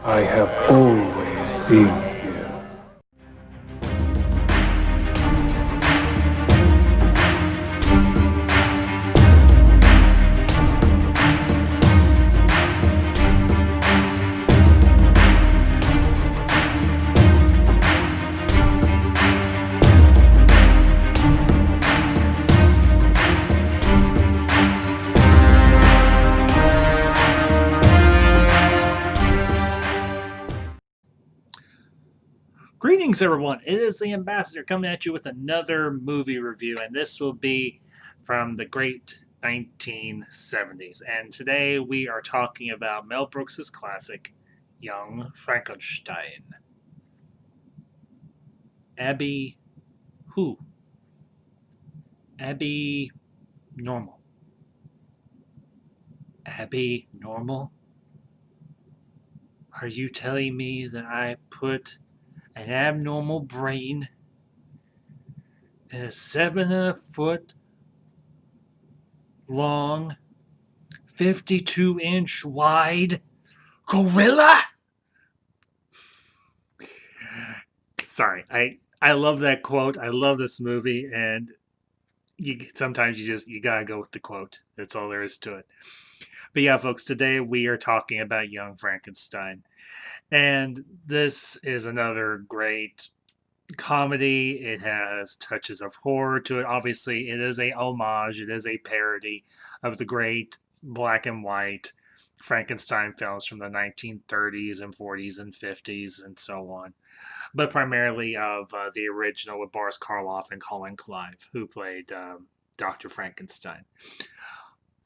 I have always been here. Greetings, everyone. It is the Ambassador coming at you with another movie review, and this will be from the great 1970s. And today we are talking about Mel Brooks's classic, Young Frankenstein. Abby, who? Abby Normal. Abby Normal? Are you telling me that I put an abnormal brain in a 7 foot long 52-inch wide gorilla? Sorry, I love that quote. I love this movie, and sometimes you gotta go with the quote. That's all there is to it. But yeah, folks, today we are talking about Young Frankenstein, and this is another great comedy. It has touches of horror to it. Obviously, it is a homage. It is a parody of the great black and white Frankenstein films from the 1930s and 40s and 50s and so on, but primarily of the original with Boris Karloff and Colin Clive, who played Dr. Frankenstein.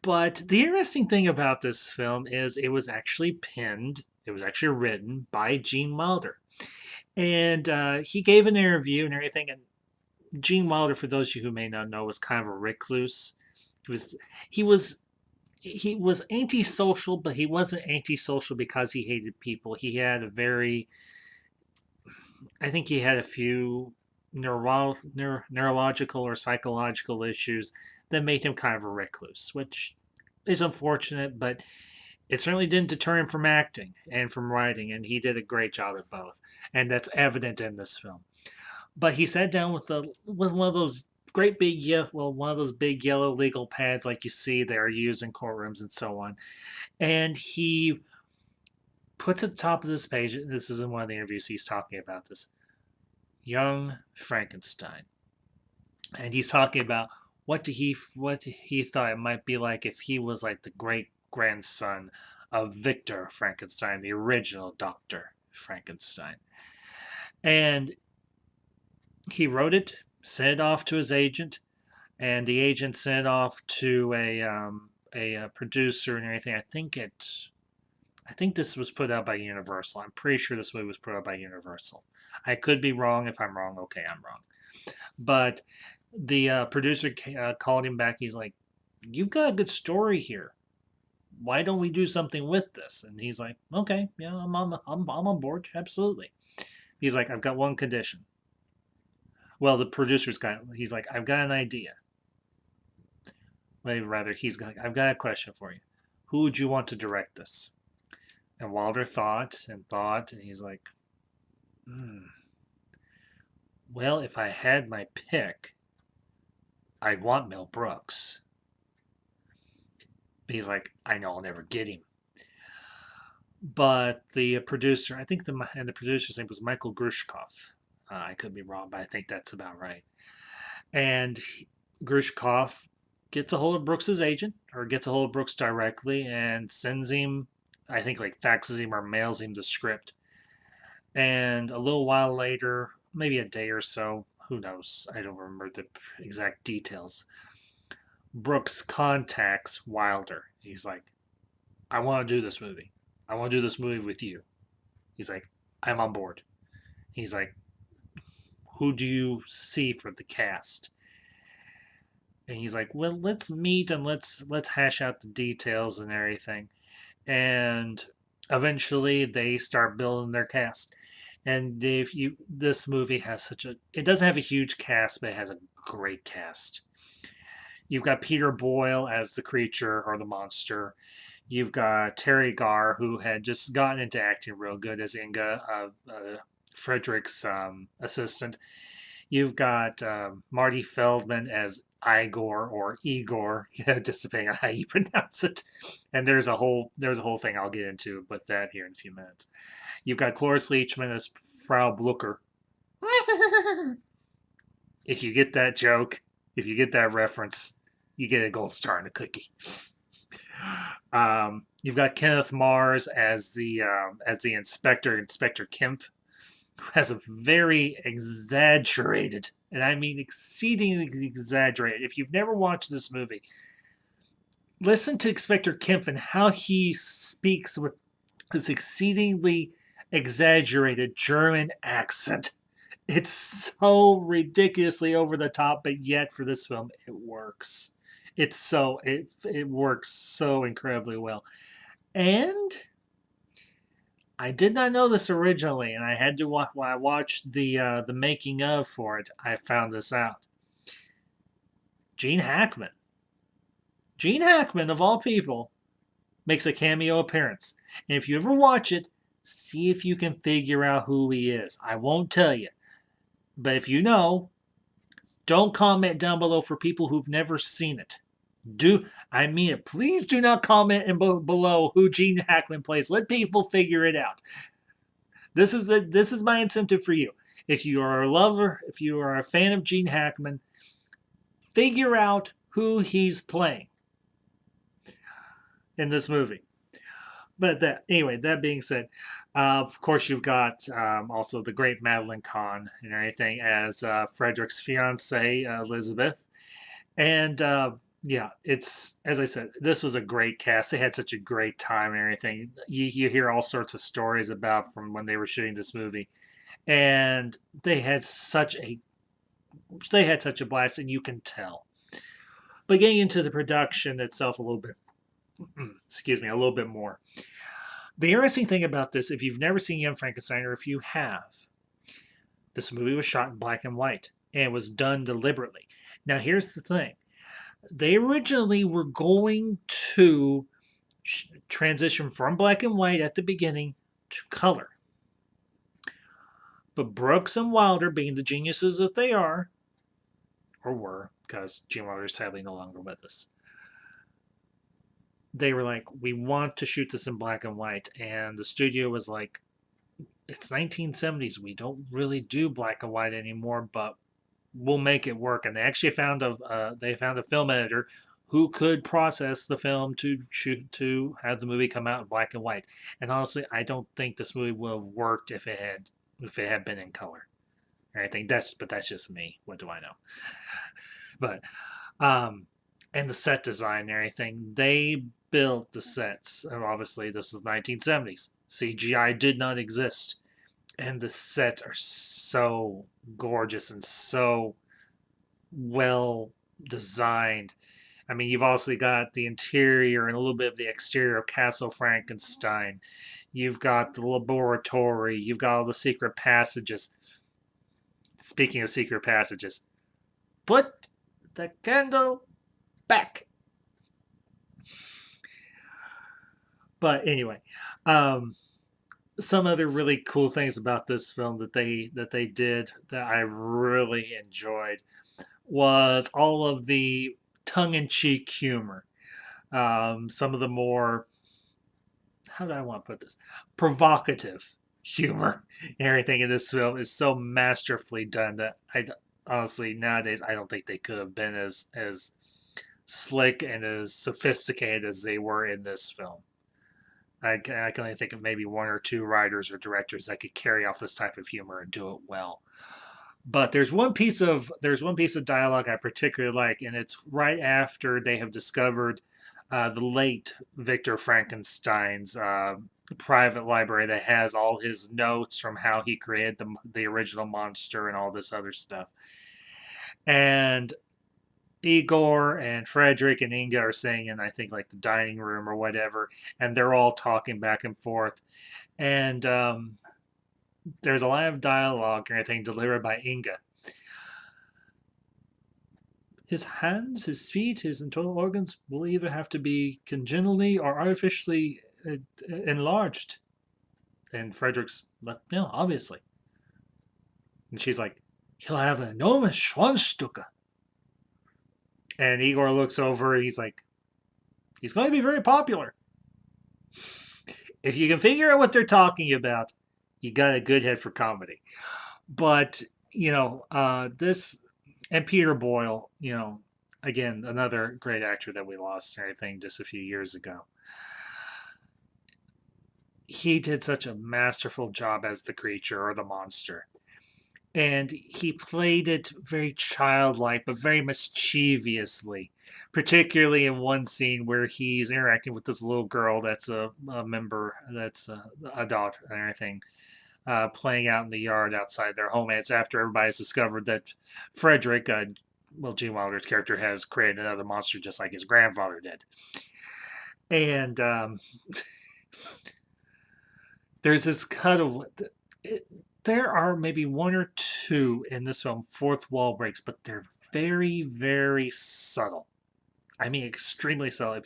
But the interesting thing about this film is it was actually written by Gene Wilder. And he gave an interview and everything. And Gene Wilder, for those of you who may not know, was kind of a recluse. He was he was he was antisocial, but he wasn't antisocial because he hated people. I think he had a few neurological or psychological issues that made him kind of a recluse, which is unfortunate, but it certainly didn't deter him from acting and from writing, and he did a great job at both, and that's evident in this film. But he sat down with one of those one of those big yellow legal pads like you see they are used in courtrooms and so on, and he puts at the top of this page. This is in one of the interviews he's talking about this Young Frankenstein, and he's talking about what he thought it might be like if he was like the great grandson of Victor Frankenstein, the original Doctor Frankenstein. And he wrote it, sent it off to his agent, and the agent sent it off to a producer and everything. I think this was put out by Universal. I'm pretty sure this movie was put out by Universal. I could be wrong. If I'm wrong, okay, I'm wrong. But the producer called him back. He's like, "You've got a good story here. Why don't we do something with this?" And he's like, "Okay, yeah, I'm on board, absolutely." He's like, "I've got one condition." Well, he's like, "I've got an idea." Well, rather, he's like, "I've got a question for you. Who would you want to direct this?" And Wilder thought, and he's like, hmm, "Well, if I had my pick, I'd want Mel Brooks." But he's like, "I know I'll never get him." But the producer, the producer's name was Michael Grushkov. I could be wrong, but I think that's about right. And Grushkov gets a hold of Brooks's agent, or gets a hold of Brooks directly, and sends him, I think, like faxes him or mails him the script. And a little while later, maybe a day or so, who knows? I don't remember the exact details. Brooks contacts Wilder. He's like, "I want to do this movie. I want to do this movie with you." He's like, "I'm on board." He's like, "Who do you see for the cast?" And he's like, "Well, let's meet and let's hash out the details and everything." And eventually they start building their cast. And if you this movie has such a it doesn't have a huge cast, but it has a great cast. You've got Peter Boyle as the creature or the monster. You've got Terry Garr, who had just gotten into acting real good as Inga, Frederick's assistant. You've got Marty Feldman as Igor or Igor, just depending on how you pronounce it. And there's a whole thing I'll get into with that here in a few minutes. You've got Cloris Leachman as Frau Blucher. If you get that joke, if you get that reference, you get a gold star and a cookie. You've got Kenneth Mars as the inspector, Inspector Kemp, who has a very exaggerated, and I mean exceedingly exaggerated. If you've never watched this movie, listen to Inspector Kemp and how he speaks with this exceedingly exaggerated German accent. It's so ridiculously over the top, but yet for this film, it works. It works so incredibly well. And I did not know this originally, and I had to when I watched the making of for it. I found this out. Gene Hackman, Gene Hackman of all people, makes a cameo appearance. And if you ever watch it, see if you can figure out who he is. I won't tell you, but if you know, don't comment down below for people who've never seen it. I mean it. Please do not comment below who Gene Hackman plays. Let people figure it out. This is my incentive for you. If you are a lover, if you are a fan of Gene Hackman, figure out who he's playing in this movie. But that being said, of course you've got also the great Madeline Kahn and everything as Frederick's fiance Elizabeth, and yeah, it's as I said, this was a great cast. They had such a great time and everything. You hear all sorts of stories about from when they were shooting this movie, and they had such a blast, and you can tell. But getting into the production itself a little bit, excuse me, a little bit more. The interesting thing about this, if you've never seen Young Frankenstein, or if you have, this movie was shot in black and white, and it was done deliberately. Now, here's the thing. They originally were going to transition from black and white at the beginning to color. But Brooks and Wilder, being the geniuses that they are, or were, because Gene Wilder is sadly no longer with us, they were like, we want to shoot this in black and white. And the studio was like, it's 1970s. We don't really do black and white anymore, but we'll make it work. And they actually found a film editor who could process the film to have the movie come out in black and white. And honestly, I don't think this movie would have worked if it had been in color. Or anything. That's just me. What do I know? But and the set design and everything, they built the sets. And obviously, this is 1970s. CGI did not exist, and the sets are so gorgeous and so well designed. I mean, you've also got the interior and a little bit of the exterior of Castle Frankenstein. You've got the laboratory. You've got all the secret passages. Speaking of secret passages, put the candle back. But anyway, some other really cool things about this film that they did that I really enjoyed was all of the tongue-in-cheek humor. Some of the more, how do I want to put this, provocative humor and everything in this film is so masterfully done that I honestly nowadays I don't think they could have been as slick and as sophisticated as they were in this film. I can only think of maybe one or two writers or directors that could carry off this type of humor and do it well. But there's one piece of dialogue I particularly like, and it's right after they have discovered the late Victor Frankenstein's private library that has all his notes from how he created the original monster and all this other stuff. And Igor and Frederick and Inga are sitting in, I think, like the dining room or whatever, and they're all talking back and forth. And there's a line of dialogue and everything delivered by Inga. his hands, his feet, his internal organs will either have to be congenitally or artificially enlarged. And Frederick's, no, obviously. And she's like, he'll have an enormous Schwanzstücke. And Igor looks over, he's like, he's going to be very popular. If you can figure out what they're talking about, you got a good head for comedy. But, this, and Peter Boyle, again, another great actor that we lost, I think, just a few years ago. He did such a masterful job as the creature or the monster. And he played it very childlike, but very mischievously. Particularly in one scene where he's interacting with this little girl that's a member, that's a daughter and everything, playing out in the yard outside their home. And it's after everybody's discovered that Frederick, Gene Wilder's character, has created another monster just like his grandfather did. And there's this cut of there are maybe one or two in this film fourth wall breaks, but they're very, very subtle. I mean, extremely subtle.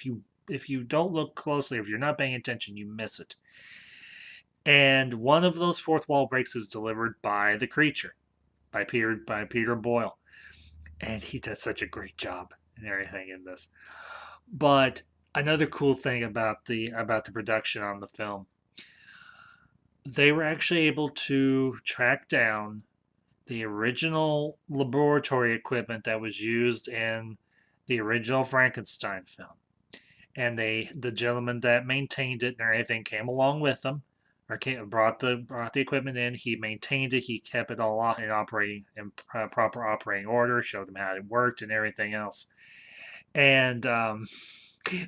If you don't look closely, if you're not paying attention, you miss it. And one of those fourth wall breaks is delivered by the creature, by Peter Boyle, and he does such a great job and everything in this. But another cool thing about the production on the film, they were actually able to track down the original laboratory equipment that was used in the original Frankenstein film. And the gentleman that maintained it and everything came along with them, or brought the equipment in. He maintained it. He kept it all in proper operating order. Showed them how it worked and everything else. And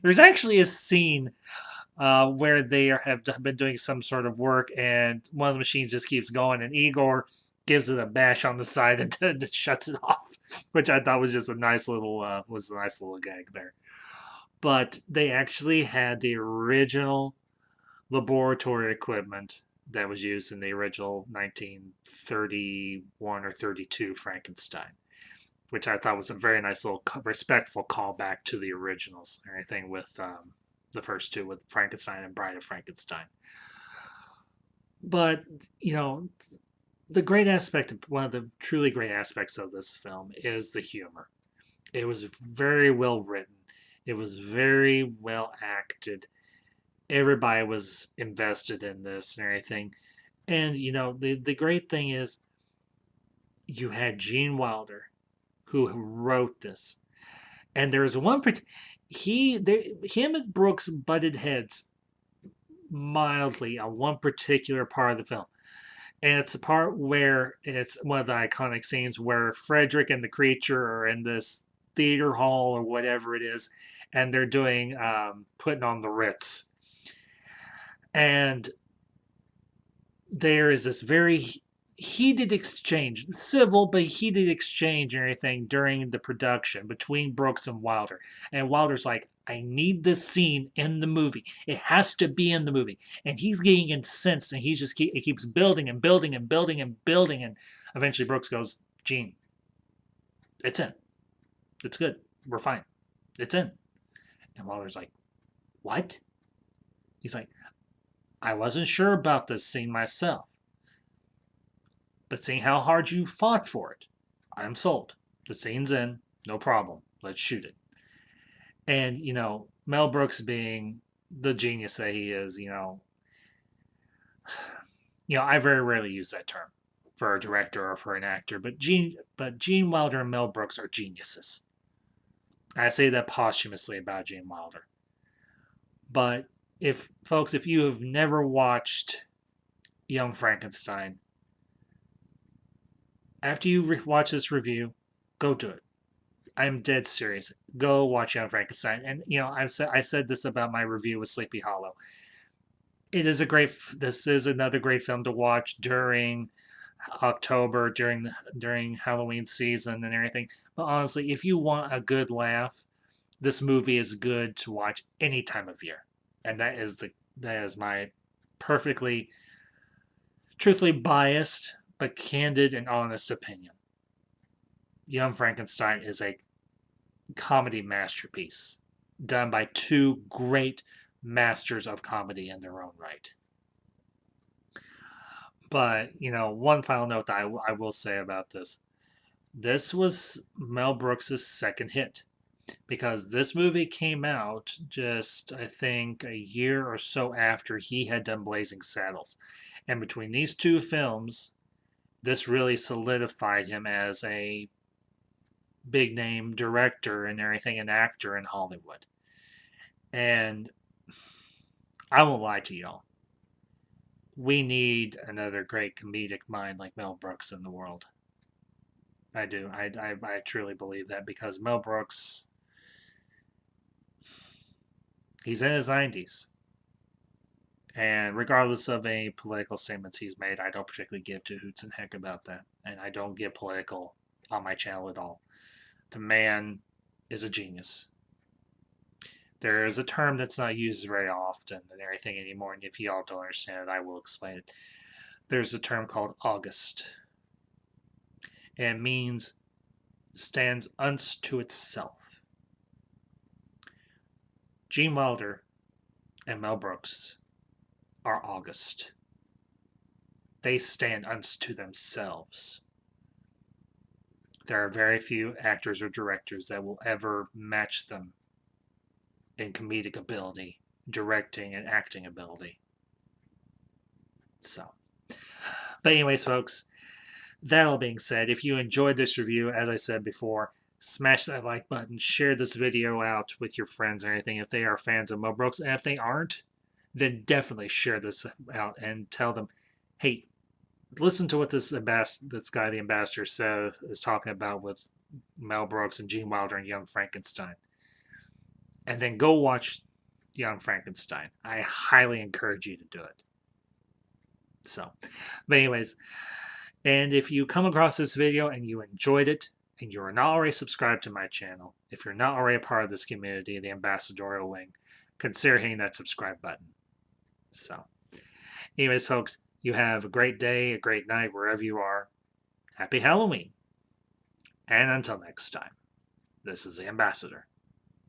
there's actually a scene where they have been doing some sort of work, and one of the machines just keeps going, and Igor gives it a bash on the side and shuts it off, which I thought was just a nice little gag there. But they actually had the original laboratory equipment that was used in the original 1931 or 32 Frankenstein, which I thought was a very nice little respectful callback to the originals and everything with the first two, with Frankenstein and Bride of Frankenstein. But, the great aspect, one of the truly great aspects of this film is the humor. It was very well written. It was very well acted. Everybody was invested in this and everything. And, the great thing is you had Gene Wilder, who wrote this. And there's one, him and Brooks butted heads mildly on one particular part of the film. And it's the part where it's one of the iconic scenes where Frederick and the creature are in this theater hall or whatever it is, and they're doing putting on the Ritz. And there is this very heated exchange, civil but heated exchange and everything during the production between Brooks and Wilder. And Wilder's like, I need this scene in the movie. It has to be in the movie. And he's getting incensed, and he keeps building and building and building and building. And eventually Brooks goes, Gene, it's in. It's good. We're fine. It's in. And Wilder's like, what? He's like, I wasn't sure about this scene myself. But seeing how hard you fought for it, I'm sold. The scene's in, no problem. Let's shoot it. And, Mel Brooks being the genius that he is, I very rarely use that term for a director or for an actor, but Gene Wilder and Mel Brooks are geniuses. I say that posthumously about Gene Wilder. But if you have never watched Young Frankenstein, after you watch this review, go do it. I'm dead serious. Go watch Young Frankenstein. And I said this about my review with Sleepy Hollow. This is another great film to watch during October, during Halloween season and everything. But honestly, if you want a good laugh, this movie is good to watch any time of year. And that is my perfectly, truthfully biased but candid and honest opinion. Young Frankenstein is a comedy masterpiece done by two great masters of comedy in their own right. But, one final note that I will say about this. This was Mel Brooks' second hit because this movie came out just, I think, a year or so after he had done Blazing Saddles. And between these two films, this really solidified him as a big name director and everything, an actor in Hollywood. And I won't lie to y'all. We need another great comedic mind like Mel Brooks in the world. I do. I truly believe that because Mel Brooks, he's in his 90s. And regardless of any political statements he's made, I don't particularly give two hoots and heck about that. And I don't get political on my channel at all. The man is a genius. There is a term that's not used very often and everything anymore, and if y'all don't understand it, I will explain it. There's a term called August. And it means stands unto itself. Gene Wilder and Mel Brooks are August. They stand unto themselves. There are very few actors or directors that will ever match them in comedic ability, directing, and acting ability. So, but anyways, folks, that all being said, if you enjoyed this review, as I said before, smash that like button, share this video out with your friends or anything if they are fans of Mel Brooks, and if they aren't, then definitely share this out and tell them, hey, listen to what this guy, the ambassador, says is talking about with Mel Brooks and Gene Wilder and Young Frankenstein. And then go watch Young Frankenstein. I highly encourage you to do it. So, but anyways, and if you come across this video and you enjoyed it, and you're not already subscribed to my channel, if you're not already a part of this community, the ambassadorial wing, consider hitting that subscribe button. So, anyways, folks, you have a great day, a great night, wherever you are. Happy Halloween. And until next time, this is the Ambassador,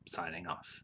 signing off.